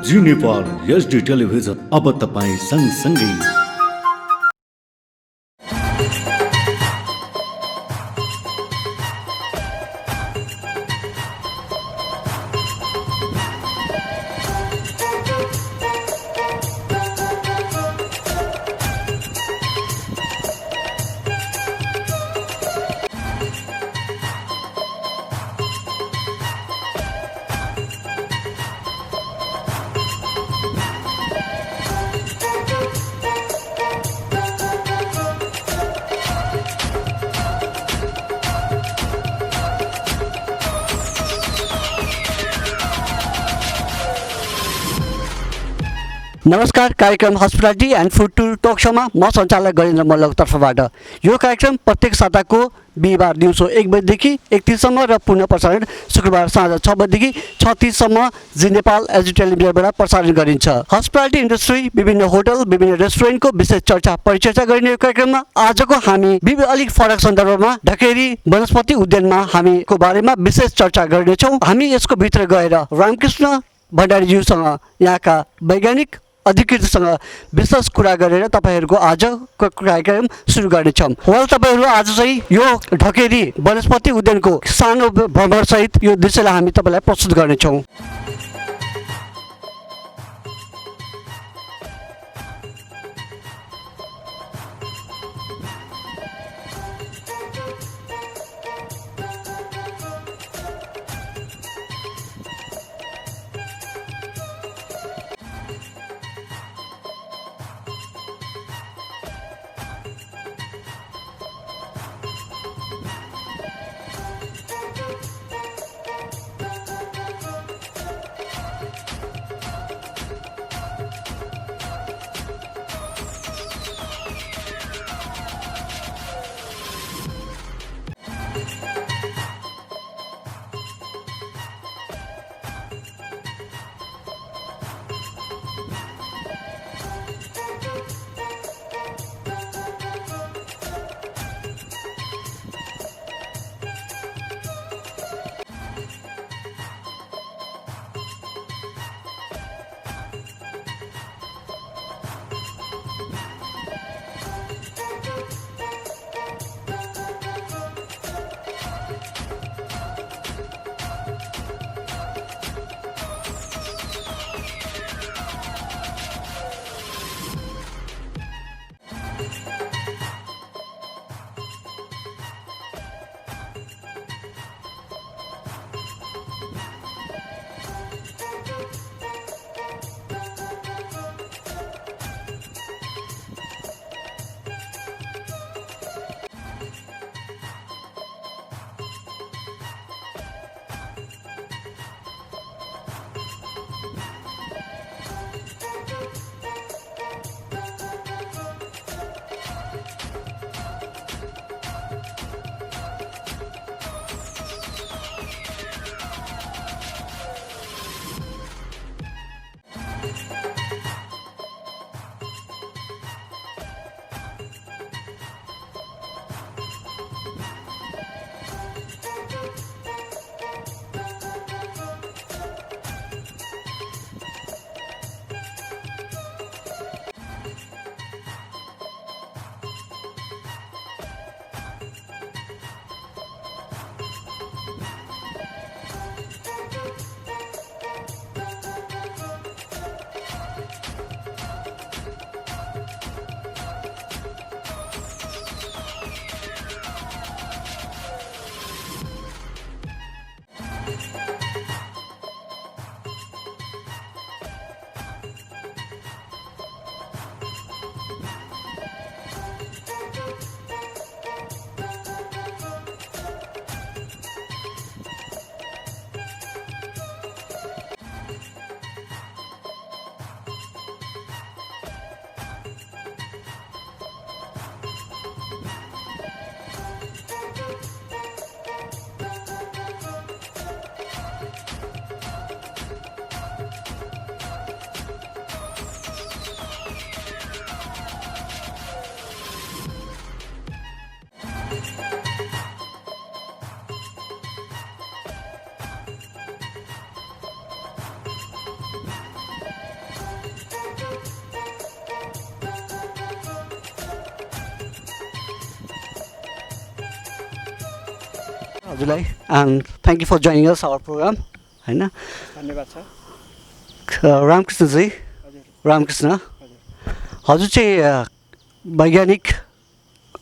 जी Nepal HD television अब तपाईं सँगसँगै। नमस्कार, कार्यक्रम hospitality and food tour talk शोमा म सञ्चालक गरेन्द्र मल्लको तर्फबाट यो कार्यक्रम प्रत्येक साताको बिहिबार दिउँसो 1 बजेदेखि 1:30 सम्म र पुनः प्रसारण शुक्रबार साँझ 6 बजेदेखि 6:30 सम्म जी नेपाल एचडी टेलिभिजनबाट प्रसारण गरिन्छ। हस्पिटालिटी इन्डस्ट्री, विभिन्न होटल, विभिन्न रेस्टुरेन्टको विशेष चर्चा परिचर्चा गरिने यो कार्यक्रममा आजको हामी अलिक फरक सन्दर्भमा ढकेरी वनस्पति उद्यानमा हामीको बारेमा विशेष चर्चा गर्नेछौँ। हामी यसको भित्र गएर रामकृष्ण भण्डारीज्यूसँग, यहाँका वैज्ञानिक अधिकृतसँग विशेष कुरा गरेर तपाईहरूको आजको कार्यक्रम सुरु गर्नेछौँ। वाल तपाईहरू आज चाहिँ यो ढकेरी वनस्पति उद्यानको सानो भ्रमणसहित यो दृश्यलाई हामी तपाईँलाई प्रस्तुत गर्नेछौँ। हजुरलाई and thank you for joining us our program होइन धन्यवाद छ रामकृष्णजी रामकृष्ण हजुर चाहिँ वैज्ञानिक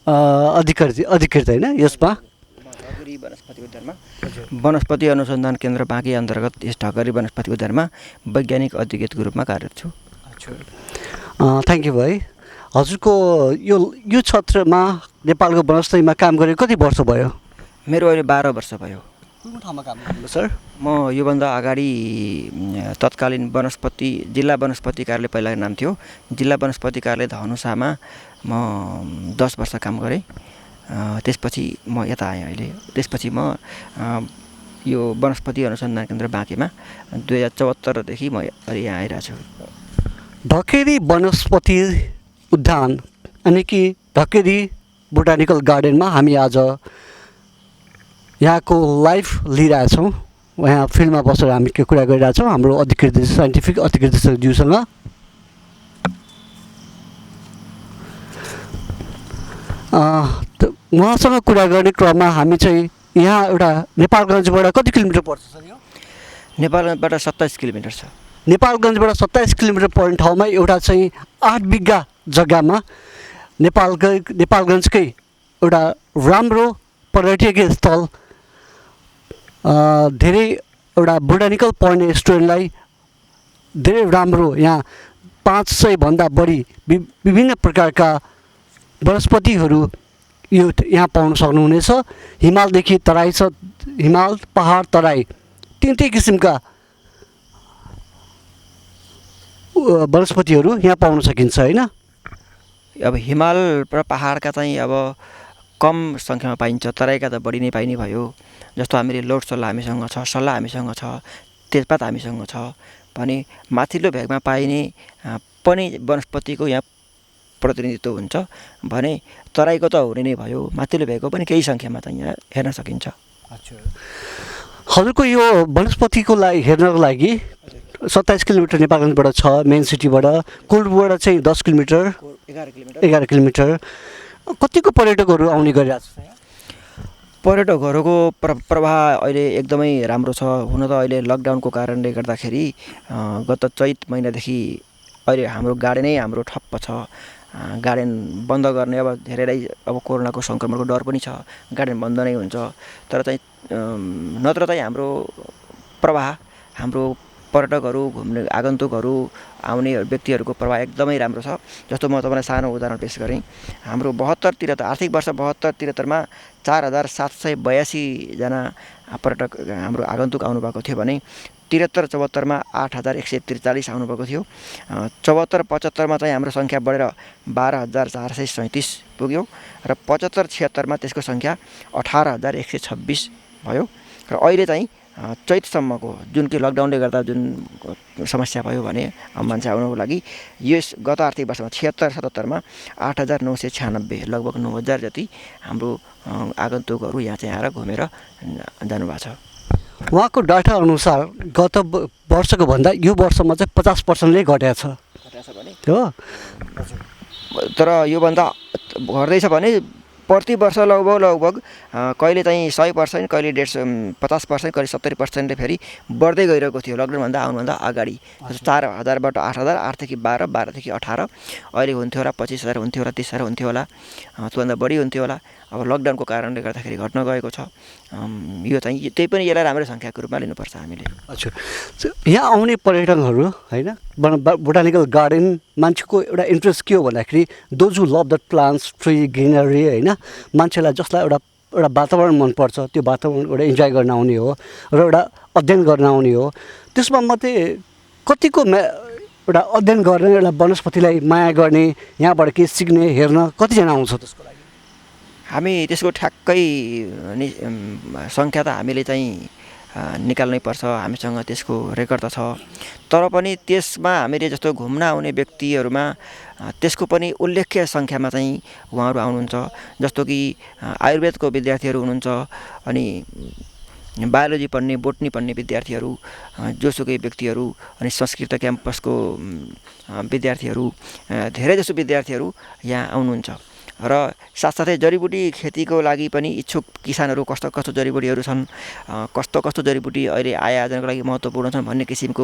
अधिकृत होइन यसमा ढकरी वनस्पति उद्यानमा वनस्पति अनुसन्धान केन्द्र बाँकी अन्तर्गत यस ढकरी वनस्पति उद्यानमा वैज्ञानिक अधिकृतको रूपमा कार्यरत छु थ्याङ्क यू भाइ हजुरको यो क्षेत्रमा नेपालको वनस्पतिमा काम गरेको कति वर्ष भयो मेरो अहिले 12 वर्ष भयो कुन ठाउँमा काम गर्नुभयो सर म योभन्दा अगाडि तत्कालीन वनस्पति जिल्ला वनस्पति कार्यालय पहिलाको नाम थियो जिल्ला वनस्पति कार्यालय धनुषामा म 10 वर्ष काम गरेँ त्यसपछि म यता आएँ अहिले त्यसपछि म यो वनस्पति अनुसन्धान केन्द्र बाँकीमा 2074 देखि म यहाँ आइरहेको छु ढकेरी वनस्पति उद्यान अनि कि ढकेरी बोटानिकल गार्डनमा हामी आज यहाँको लाइभ लिइरहेछौँ यहाँ फिल्डमा बसेर हामी के कुरा गरिरहेछौँ हाम्रो अधिकृत साइन्टिफिक अधिकृत ज्यूसँग उहाँसँग कुरा गर्ने क्रममा हामी चाहिँ यहाँ एउटा नेपालगञ्जबाट कति किलोमिटर पर्छ सर यो नेपालबाट 27 किलोमिटर छ नेपालगञ्जबाट 27 किलोमिटर पर्ने ठाउँमा एउटा चाहिँ 8 बिघा जग्गामा नेपालगञ्जकै एउटा राम्रो पर्यटकीय स्थल धेरै एउटा बोटानिकल पढ्ने स्टुडेन्टलाई धेरै राम्रो यहाँ 500 भन्दा बढी विभिन्न प्रकारका वनस्पतिहरू यो यहाँ पाउन सक्नुहुनेछ हिमालदेखि तराई छ हिमाल पहाड तराई तीन किसिमका वनस्पतिहरू यहाँ पाउन सकिन्छ होइन अब हिमाल र पहाडका चाहिँ अब कम सङ्ख्यामा पाइन्छ तराईका त बढी नै पाइने भयो जस्तो हामीले लोट सल्लाह हामीसँग छ सल्लाह हामीसँग छ तेजपात हामीसँग छ भने माथिल्लो भेगमा पाइने पनि वनस्पतिको यहाँ प्रतिनिधित्व हुन्छ भने तराईको त हुने नै भयो माथिल्लो भेगको पनि केही सङ्ख्यामा त यहाँ हेर्न सकिन्छ हजुरको यो वनस्पतिको लागि हेर्नको लागि 27 किलोमिटर नेपालगञ्जबाट छ मेन सिटीबाट कोल्डबाट चाहिँ 10 किलोमिटर 11 किलोमिटर कतिको पर्यटकहरू आउने गरिरहेको छ पर्यटकहरूको प्रवाह अहिले एकदमै राम्रो छ हुन त अहिले लकडाउनको कारणले गर्दाखेरि गत चैत महिनादेखि अहिले हाम्रो गार्डनै हाम्रो ठप्प छ गार्डन बन्द गर्ने अब धेरैलाई अब कोरोनाको सङ्क्रमणको डर पनि छ गार्डन बन्द नै हुन्छ तर चाहिँ नत्र चाहिँ हाम्रो प्रवाह हाम्रो पर्यटकहरू घुम्ने आगन्तुकहरू आउने व्यक्तिहरूको प्रवाह एकदमै राम्रो छ जस्तो म तपाईँलाई सानो उदाहरण पेश गरेँ हाम्रो 72-73 आर्थिक वर्ष 72-73मा 4782 जना पर्यटक हाम्रो आगन्तुक आउनुभएको थियो भने 73-74मा 8143 आउनुभएको थियो 74-75मा चाहिँ हाम्रो सङ्ख्या बढेर 12437 पुग्यो र 75-76मा त्यसको सङ्ख्या 18126 भयो र अहिले चाहिँ चैतसम्मको जुन कि लकडाउनले गर्दा जुन समस्या भयो भने मान्छे आउनको लागि यस गत आर्थिक वर्षमा 76-77मा 8996 लगभग 9000 जति हाम्रो आगन्तुकहरू यहाँ चाहिँ आएर घुमेर जानुभएको छ उहाँको डाटा अनुसार गत वर्षको भन्दा यो वर्षमा चाहिँ 50%ले घटेको छ हो तर योभन्दा घट्दैछ भने प्रति वर्ष लगभग कहिले चाहिँ 100% कहिले 50% कहिले 70%ले फेरि बढ्दै गइरहेको थियो लकडाउनभन्दा आउनुभन्दा अगाडि 4000बाट 8000 8देखि 12 12देखि 18 अहिले हुन्थ्यो होला 25000 हुन्थ्यो होला 30000 हुन्थ्यो होला त्योभन्दा बढी हुन्थ्यो होला अब लकडाउनको कारणले गर्दाखेरि घट्न गएको छ यो चाहिँ त्यही पनि यसलाई राम्रो सङ्ख्याको रूपमा लिनुपर्छ हामीले अच्छा यहाँ आउने पर्यटकहरू होइन बोटानिकल गार्डन मान्छेको एउटा इन्ट्रेस्ट के हो भन्दाखेरि those who love the plants tree greenery होइन मान्छेलाई जसलाई एउटा वातावरण मनपर्छ त्यो वातावरण एउटा इन्जोय गर्न आउने हो र एउटा अध्ययन गर्न आउने हो त्यसमा मात्रै कतिको एउटा अध्ययन गर्ने एउटा वनस्पतिलाई माया गर्ने यहाँबाट केही सिक्ने हेर्न कतिजना आउँछ त्यसको लागि हामी त्यसको ठ्याक्कै सङ्ख्या त हामीले चाहिँ निकाल्नै पर्छ हामीसँग त्यसको रेकर्ड त छ तर पनि त्यसमा हामीले जस्तो घुम्न आउने व्यक्तिहरूमा त्यसको पनि उल्लेख्य सङ्ख्यामा चाहिँ उहाँहरू आउनुहुन्छ जस्तो कि आयुर्वेदको विद्यार्थीहरू हुनुहुन्छ अनि बायोलोजी पढ्ने बोटनी पढ्ने विद्यार्थीहरू जोसुकै व्यक्तिहरू अनि संस्कृत क्याम्पसको विद्यार्थीहरू धेरैजसो विद्यार्थीहरू यहाँ आउनुहुन्छ र साथसाथै जडीबुटी खेतीको लागि पनि इच्छुक किसानहरू कस्तो कस्तो जडीबुटीहरू छन्, कस्तो कस्तो जडीबुटी अहिले आय आर्जनको लागि महत्त्वपूर्ण छन् भन्ने किसिमको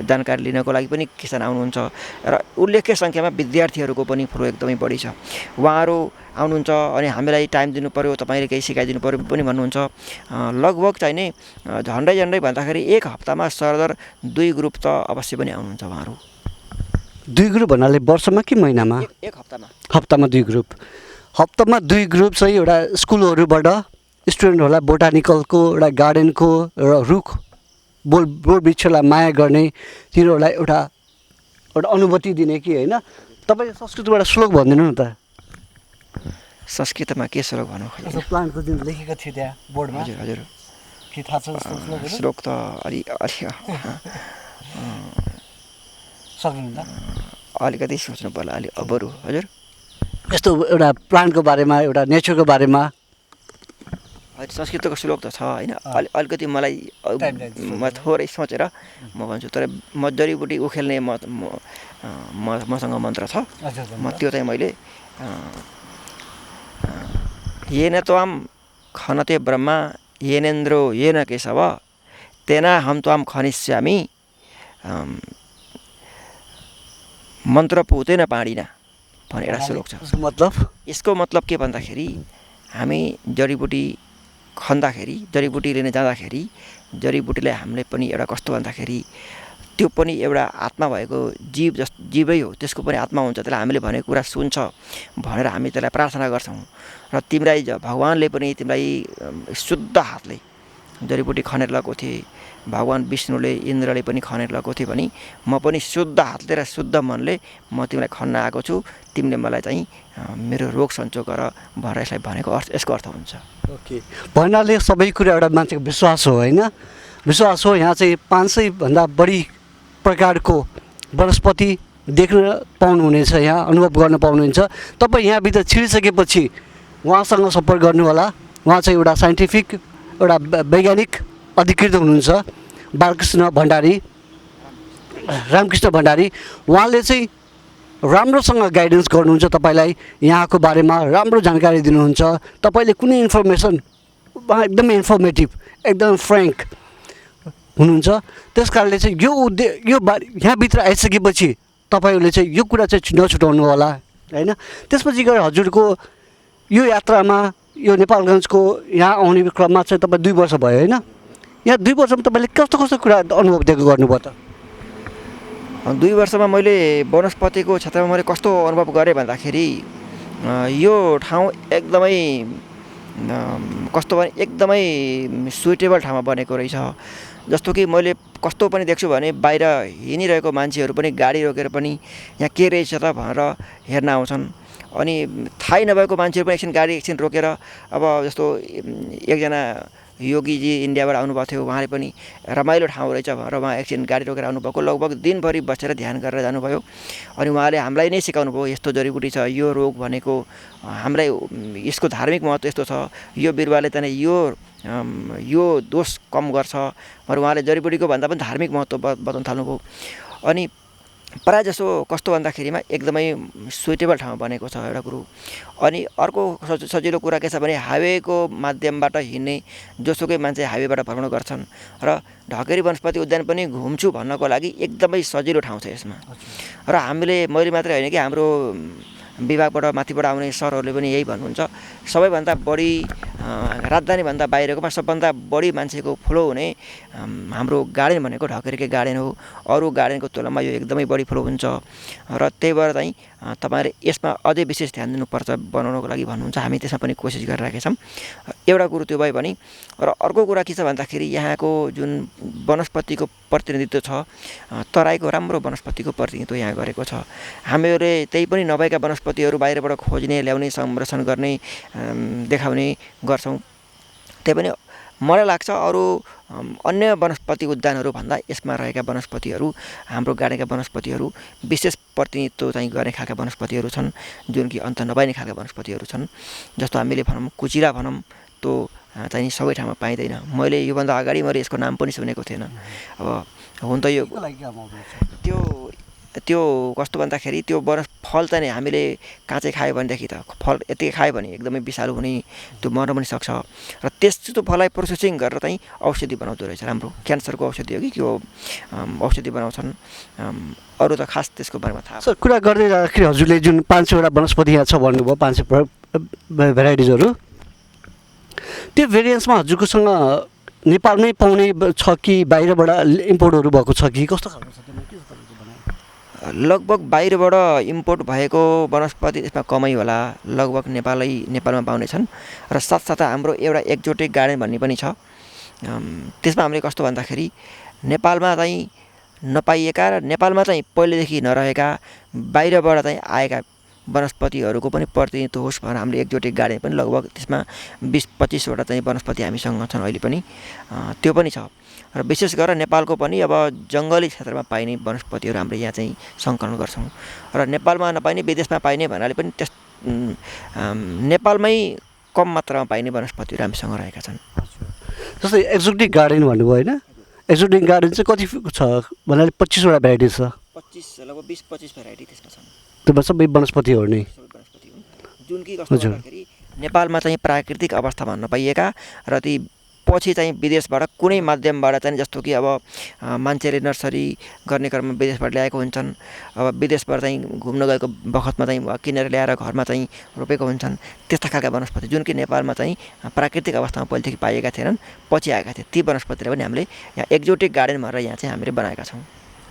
जानकारी लिनको लागि पनि किसान आउनुहुन्छ र उल्लेख्य सङ्ख्यामा विद्यार्थीहरूको पनि फ्लो एकदमै बढी छ। उहाँहरू आउनुहुन्छ अनि हामीलाई टाइम दिनु पऱ्यो, तपाईँले केही सिकाइदिनु पऱ्यो पनि भन्नुहुन्छ। लगभग चाहिँ नि झन्डै भन्दाखेरि एक हप्तामा सरदर 2 ग्रुप त अवश्य पनि आउनुहुन्छ उहाँहरू। 2 ग्रुप भन्नाले वर्षमा कि महिनामा? एक हप्तामा। हप्तामा 2 ग्रुप। हप्तामा 2 ग्रुप चाहिँ एउटा स्कुलहरूबाट स्टुडेन्टहरूलाई बोटानिकलको एउटा गार्डनको र रुख बोट वृक्षलाई माया गर्ने तिनीहरूलाई एउटा अनुभूति दिने कि होइन? तपाईँ संस्कृतबाट श्लोक भनिदिनु न त। संस्कृतमा के श्लोक भनौँ? प्लान्टको जुन लेखेको थियो त्यहाँ बोर्डमा। हजुर हजुर। के थाहा छ श्लोकहरू? श्लोक त सक्नुहुन्छ? अलिकति सोच्नु पर्ला अलि अबरु। हजुर यस्तो एउटा प्लान्टको बारेमा, एउटा नेचरको बारेमा संस्कृतको श्लोक त छ होइन, अलिकति मलाई म थोरै सोचेर म भन्छु। तर म जडीबुटी उखेल्ने मसँग मन्त्र छ, म त्यो चाहिँ मैले येन त्वाम खनते ब्रह्मा येनेन्द्रो येन केशव तेना हम त्वाम खनिष्यामि मन्त्र पुतेन पाडिना भन्ने एउटा श्लोक छ। यसको मतलब के भन्दाखेरि हामी जडीबुटी खन्दाखेरि, जडीबुटी लिन जाँदाखेरि जडीबुटीलाई हामीले पनि एउटा कस्तो भन्दाखेरि त्यो पनि एउटा आत्मा भएको जीवै हो, त्यसको पनि आत्मा हुन्छ, त्यसलाई हामीले भनेको कुरा सुन्छ भनेर हामी त्यसलाई प्रार्थना गर्छौँ। र तिमीलाई भगवान्ले पनि तिमीलाई शुद्ध हातले जडीबुटी खनेर लगाएको थिए, भगवान् विष्णुले इन्द्रले पनि खनेर लगाएको थिए भने म पनि शुद्ध हातले र शुद्ध मनले म तिमीलाई खन्न आएको छु, तिमीले मलाई चाहिँ मेरो रोग सन्चो गर भनेर यसलाई भनेको यसको अर्थ हुन्छ। ओके, भन्नाले सबै कुरा एउटा मान्छेको विश्वास हो होइन? विश्वास हो। यहाँ चाहिँ 500 भन्दा बढी प्रकारको वनस्पति देख्न पाउनुहुनेछ, यहाँ अनुभव गर्न पाउनुहुन्छ। तपाईँ यहाँभित्र छिरिसकेपछि उहाँसँग सम्पर्क गर्नु होला। उहाँ चाहिँ एउटा साइन्टिफिक, एउटा वैज्ञानिक अधिकृत हुनुहुन्छ, रामकृष्ण भण्डारी। उहाँले चाहिँ राम्रोसँग गाइडेन्स गर्नुहुन्छ तपाईँलाई, यहाँको बारेमा राम्रो जानकारी दिनुहुन्छ। तपाईँले कुनै इन्फर्मेसन एकदमै इन्फर्मेटिभ, एकदम फ्रेङ्क हुनुहुन्छ। त्यस कारणले चाहिँ यहाँभित्र आइसकेपछि तपाईँहरूले चाहिँ यो कुरा चाहिँ नछुटाउनु होला होइन? त्यसपछि गएर हजुरको यो यात्रामा, यो नेपालगञ्जको यहाँ आउने क्रममा चाहिँ तपाईँ 2 वर्ष भयो होइन? यहाँ 2 वर्षमा तपाईँले कस्तो कस्तो कुरा अनुभव गर्नुभयो त? 2 वर्षमा मैले वनस्पतिको क्षेत्रमा मैले कस्तो अनुभव गरेँ भन्दाखेरि यो ठाउँ एकदमै कस्तो भने एकदमै सुइटेबल ठाउँमा बनेको रहेछ। जस्तो कि मैले कस्तो पनि देख्छु भने बाहिर हिँडिरहेको मान्छेहरू पनि गाडी रोकेर पनि यहाँ के रहेछ त भनेर हेर्न आउँछन्। अनि थाहै नभएको मान्छेहरू पनि एकछिन रोकेर, अब जस्तो एकजना योगीजी इन्डियाबाट आउनुभएको थियो, उहाँले पनि रमाइलो ठाउँ रहेछ भनेर उहाँ एकछिन गाडी रोकेर आउनुभएको, लगभग दिनभरि बसेर ध्यान गरेर जानुभयो। अनि उहाँले हामीलाई नै सिकाउनु भयो यस्तो जडीबुटी छ, यो रोग भनेको हामीलाई यसको धार्मिक महत्त्व यस्तो छ, यो बिरुवाले चाहिँ यो दोष कम गर्छ भनेर उहाँले जडीबुटीको भन्दा पनि धार्मिक महत्त्व बताउन थाल्नुभयो। अनि प्रायः जसो कस्तो भन्दाखेरिमा एकदमै सुइटेबल ठाउँमा बनेको छ एउटा कुरो। अनि अर्को सजिलो कुरा के छ भने हाइवेको माध्यमबाट हिँड्ने जोसुकै मान्छे हाइवेबाट भ्रमण गर्छन् र ढकेरी वनस्पति उद्यान पनि घुम्छु भन्नको लागि एकदमै सजिलो ठाउँ छ यसमा। र मैले मात्रै होइन कि हाम्रो विभागबाट माथिबाट आउने सरहरूले पनि यही भन्नुहुन्छ, सबैभन्दा बढी राजधानीभन्दा बाहिरकोमा सबभन्दा बढी मान्छेको फ्लो हुने हाम्रो गार्डन भनेको ढकेरीकै गार्डन हो। अरू गार्डनको तुलनामा यो एकदमै बढी फ्लो हुन्छ र त्यही भएर चाहिँ तपाईँहरूले यसमा अझै विशेष ध्यान दिनुपर्छ बनाउनको लागि भन्नुहुन्छ। हामी त्यसमा पनि कोसिस गरिरहेका छौँ। एउटा कुरो त्यो भयो भने, र अर्को कुरा के छ भन्दाखेरि यहाँको जुन वनस्पतिको प्रतिनिधित्व छ, तराईको राम्रो वनस्पतिको प्रतिनिधित्व यहाँ गरेको छ। हामीहरूले त्यही पनि नभएका वनस्पतिहरू बाहिरबाट खोज्ने, ल्याउने, संरक्षण गर्ने, देखाउने गर्छौँ। त्यही पनि मलाई लाग्छ अरू अन्य वनस्पति उद्यानहरूभन्दा यसमा रहेका वनस्पतिहरू, हाम्रो गार्डनका वनस्पतिहरू विशेष प्रतिनिधित्व चाहिँ गर्ने खालका वनस्पतिहरू छन्, जुन कि अन्त नपाइने खालका वनस्पतिहरू छन्। जस्तो हामीले भनौँ कुचिरा भनौँ, त्यो चाहिँ सबै ठाउँमा पाइँदैन। मैले योभन्दा अगाडि मैले यसको नाम पनि सुनेको थिएन। अब हुन त यो त्यो त्यो कस्तो भन्दाखेरि त्यो फल चाहिँ नि हामीले काँचै खायो भनेदेखि त फल यति खायो भने एकदमै विषालु हुने त्यो मर्न पनि सक्छ र त्यो फललाई प्रोसेसिङ गरेर चाहिँ औषधि बनाउँदो रहेछ राम्रो क्यान्सरको औषधि हो कि के हो औषधि बनाउँछन् अरू त खास त्यसको बारेमा थाहा सर कुरा गर्दै जाँदाखेरि हजुरले जुन 500वटा वनस्पति यहाँ छ भन्नुभयो 500 भेराइटिजहरू त्यो भेरिएन्समा हजुरकोसँग नेपालमै पाउने छ कि बाहिरबाट इम्पोर्टहरू भएको छ कि कस्तो खालको छ त्यसमा के तपाईँले बनाए लगभग बाहिरबाट इम्पोर्ट भएको वनस्पति यसमा कमै होला लगभग नेपालमा पाउने छन् र साथसाथै हाम्रो एउटा एक्जोटिक गार्डन भन्ने पनि छ त्यसमा हामीले कस्तो भन्दाखेरि नेपालमा चाहिँ नपाइएका र नेपालमा चाहिँ पहिलेदेखि नरहेका बाहिरबाट चाहिँ आएका वनस्पतिहरूको पनि प्रतिनिधित्व होस् भनेर हामीले एक्जोटिक गार्डन पनि लगभग त्यसमा 20-25वटा चाहिँ वनस्पति हामीसँग छन् अहिले पनि त्यो पनि छ र विशेष गरेर नेपालको पनि अब जङ्गली क्षेत्रमा पाइने वनस्पतिहरू हामीले यहाँ चाहिँ सङ्कलन गर्छौँ र नेपालमा नपाइने विदेशमा पाइने भन्नाले पनि त्यस नेपालमै कम मात्रामा पाइने वनस्पतिहरू हामीसँग रहेका छन् जस्तै एक्जोटिक गार्डन भन्नुभयो होइन एक्जोटिक गार्डन चाहिँ कति छ भन्नाले 25वटा भेराइटी छ 25 लगभग 20-25 भेराइटी त्यसमा छन् त्यसमा सबै वनस्पतिहरू नै वनस्पति हुन् जुन कि कस्तो भन्दाखेरि नेपालमा चाहिँ प्राकृतिक अवस्थामा नपाइएका र ती पछि चाहिँ विदेशबाट कुनै माध्यमबाट चाहिँ जस्तो कि अब मान्छेले नर्सरी गर्ने क्रममा विदेशबाट ल्याएको हुन्छन् अब विदेशबाट चाहिँ घुम्न गएको बखतमा चाहिँ किनेर ल्याएर घरमा चाहिँ रोपेको हुन्छन् त्यस्ता खालका वनस्पति जुन कि नेपालमा चाहिँ प्राकृतिक अवस्थामा पहिलेदेखि पाइएका थिएनन् पछि आएका थिए ती वनस्पतिलाई पनि हामीले यहाँ एक्जोटिक गार्डन भनेर यहाँ चाहिँ हामीले बनाएका छौँ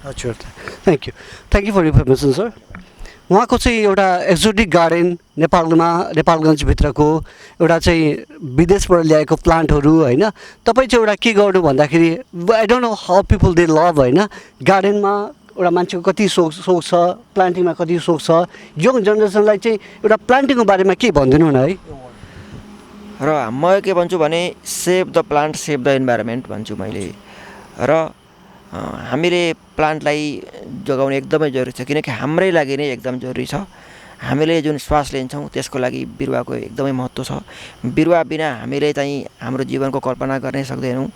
हजुर thank you for information sir उहाँको चाहिँ एउटा एक्जोटिक गार्डन नेपालगञ्जभित्रको एउटा चाहिँ विदेशबाट ल्याएको प्लान्टहरू होइन तपाईँ चाहिँ एउटा के गर्नु भन्दाखेरि I don't know how people they love होइन गार्डनमा एउटा मान्छेको कति सोख छ प्लान्टिङमा कति सोख छ यङ जेनेरेसनलाई चाहिँ एउटा प्लान्टिङको बारेमा के भनिदिनु न है र म के भन्छु भने save the plant save the environment भन्छु मैले र हामीले प्लान्टलाई जोगाउनु एकदमै जरुरी छ किनकि हाम्रै लागि नै एकदम जरुरी छ हामीले जुन श्वास लिन्छौँ त्यसको लागि बिरुवाको एकदमै महत्त्व छ बिरुवा बिना हामीले चाहिँ हाम्रो जीवनको कल्पना गर्नै सक्दैनौँ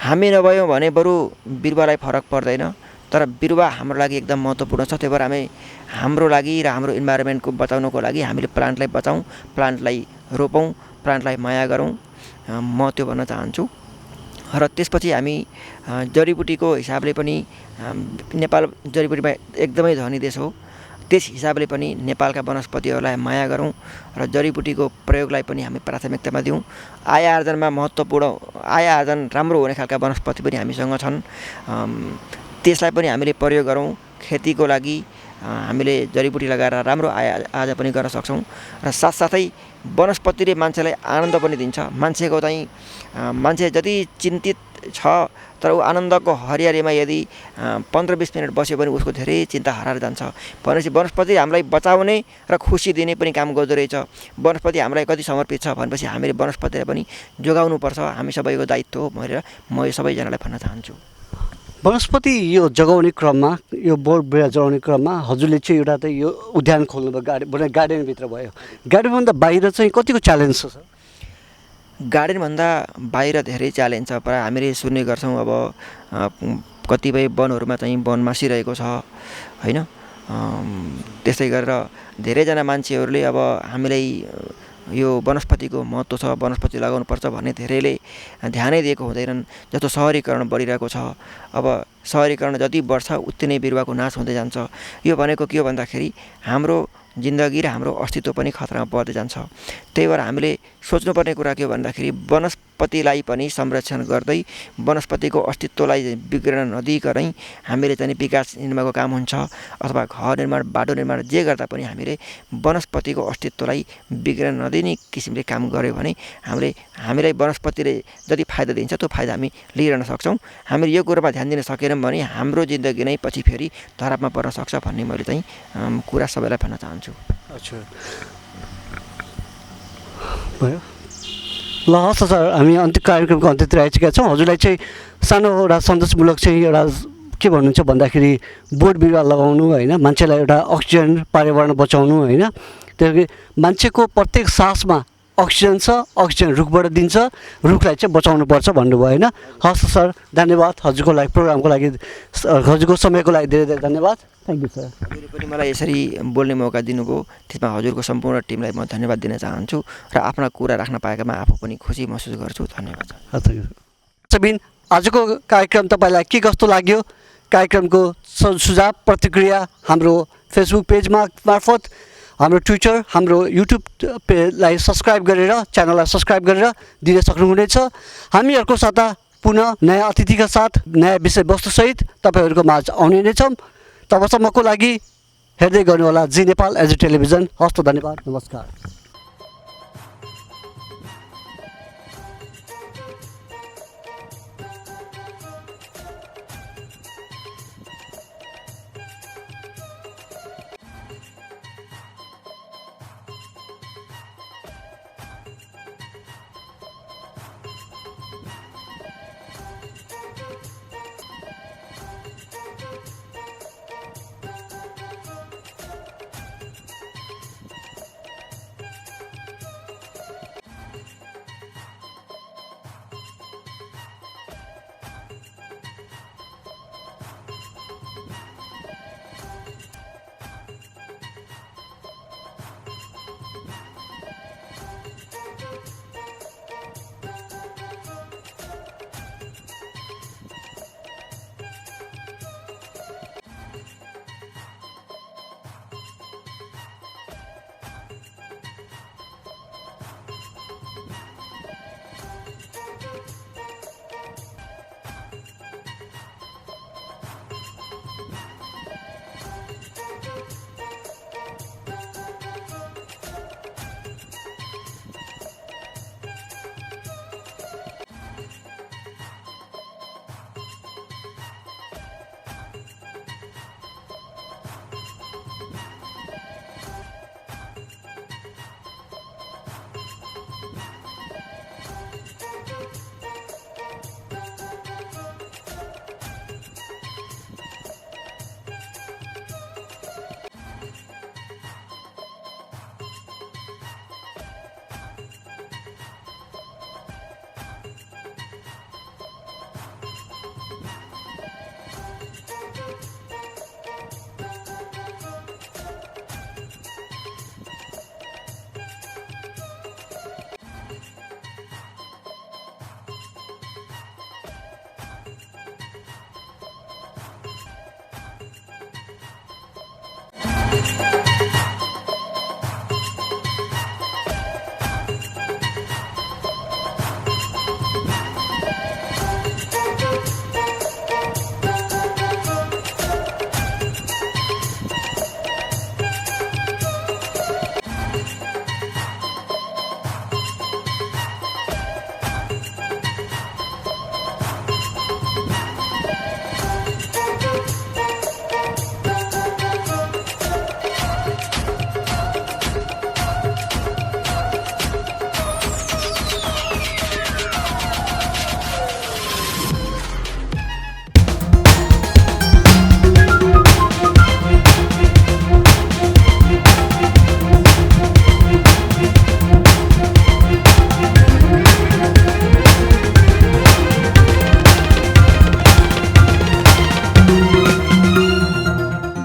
हामी नभयौँ भने बरु बिरुवालाई फरक पर्दैन तर बिरुवा हाम्रो लागि एकदम महत्त्वपूर्ण छ त्यही भएर हामी हाम्रो लागि र हाम्रो इन्भाइरोमेन्टको बचाउनको लागि हामीले प्लान्टलाई बचाउँ प्लान्टलाई रोपौँ प्लान्टलाई माया गरौँ म त्यो भन्न चाहन्छु र त्यसपछि हामी जडीबुटीको हिसाबले पनि नेपाल जडीबुटीमा एकदमै धनी देश हो त्यस हिसाबले पनि नेपालका वनस्पतिहरूलाई माया गरौँ र जडीबुटीको प्रयोगलाई पनि हामी प्राथमिकतामा दिउँ आय आर्जनमा महत्त्वपूर्ण आय आर्जन राम्रो हुने खालका वनस्पति पनि हामीसँग छन् त्यसलाई पनि हामीले प्रयोग गरौँ खेतीको लागि हामीले जडीबुटी लगाएर राम्रो आय आर्जन पनि गर्न सक्छौँ र साथसाथै वनस्पतिले मान्छेलाई आनन्द पनि दिन्छ मान्छे जति चिन्तित छ तर ऊ आनन्दको हरियालीमा यदि 15-20 मिनट बस्यो भने उसको धेरै चिन्ता हराएर जान्छ भनेपछि वनस्पति हामीलाई बचाउने र खुसी दिने पनि काम गर्दो रहेछ वनस्पति हामीलाई कति समर्पित छ भनेपछि हामीले वनस्पतिलाई पनि जोगाउनुपर्छ हामी सबैको दायित्व हो भनेर म यो सबैजनालाई भन्न चाहन्छु वनस्पति यो जगाउने क्रममा यो बोट बिरुवा जगाउने क्रममा हजुरले चाहिँ एउटा त यो उद्यान खोल्नुभयो गार्डनभित्र भयो गार्डनभन्दा बाहिर चाहिँ कतिको च्यालेन्ज छ सर गार्डनभन्दा बाहिर धेरै च्यालेन्ज छ प्रायः हामीले सुन्ने गर्छौँ अब कतिपय वनहरूमा चाहिँ वन मासिरहेको छ होइन त्यसै गरेर धेरैजना मान्छेहरूले अब हामीलाई यो वनस्पतिको महत्त्व छ वनस्पति लगाउनुपर्छ भन्ने धेरैले ध्यानै दिएको हुँदैनन् जस्तो सहरीकरण बढिरहेको छ अब सहरीकरण जति बढ्छ उति नै बिरुवाको नाश हुँदै जान्छ यो भनेको के हो भन्दाखेरि हाम्रो जिन्दगी र हाम्रो अस्तित्व पनि खतरामा पर्दै जान्छ त्यही भएर हामीले सोच्नुपर्ने कुरा के हो भन्दाखेरि वनस्पतिलाई पनि संरक्षण गर्दै वनस्पतिको अस्तित्वलाई बिग्रन नदिइकनै हामीले चाहिँ विकास निर्माणको काम हुन्छ अथवा घर निर्माण बाटो निर्माण जे गर्दा पनि हामीले वनस्पतिको अस्तित्वलाई बिग्रन नदिने किसिमले काम गर्यो भने हामीलाई वनस्पतिले जति फाइदा दिन्छ त्यो फाइदा हामी लिइरहन सक्छौँ हामीले यो कुरोमा ध्यान दिन सकेनौँ भने हाम्रो जिन्दगी नै पछि फेरि धरापमा पर्न सक्छ भन्ने मैले चाहिँ कुरा सबैलाई भन्न चाहन्छु अच्छा भयो ल हस् सर हामी कार्यक्रमको अन्त्यतिर आइसकेका छौँ हजुरलाई चाहिँ सानो एउटा सन्देशमूलक चाहिँ एउटा के भन्नुहुन्छ भन्दाखेरि बोट बिरुवा लगाउनु होइन मान्छेलाई एउटा अक्सिजन पर्यावरण बचाउनु होइन त्यही मान्छेको प्रत्येक सासमा अक्सिजन छ, अक्सिजन रुखबाट दिन्छ, रुखलाई चाहिँ बचाउनुपर्छ भन्नुभयो होइन। हस् सर, धन्यवाद हजुरको लागि, प्रोग्रामको लागि, हजुरको समयको लागि धेरै धेरै धन्यवाद। Thank you sir. हजुरले पनि मलाई यसरी बोल्ने मौका दिनुभयो, त्यसमा हजुरको सम्पूर्ण टिमलाई म धन्यवाद दिन चाहन्छु र आफ्ना कुरा राख्न पाएकामा आफू पनि खुसी महसुस गर्छु। धन्यवाद सर। सबिन, आजको कार्यक्रम तपाईँलाई के कस्तो लाग्यो? कार्यक्रमको सुझाव प्रतिक्रिया हाम्रो फेसबुक पेजमा मार्फत, हाम्रो ट्विटर, हाम्रो युट्युब पेजलाई सब्सक्राइब गरेर, च्यानललाई सब्सक्राइब गरेर दिन सक्नुहुनेछ। हामीहरूको साता पुनः नयाँ अतिथिका साथ नयाँ विषयवस्तुसहित तपाईँहरूको माझ आउने नै छौँ। तबसम्मको लागि हेर्दै गर्नुहोला जी नेपाल एज ए टेलिभिजन। हस्त धन्यवाद, नमस्कार।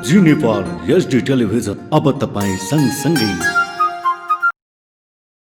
जी नेपाल एचडी टेलिभिजन अब तपाईँ सँगसँगै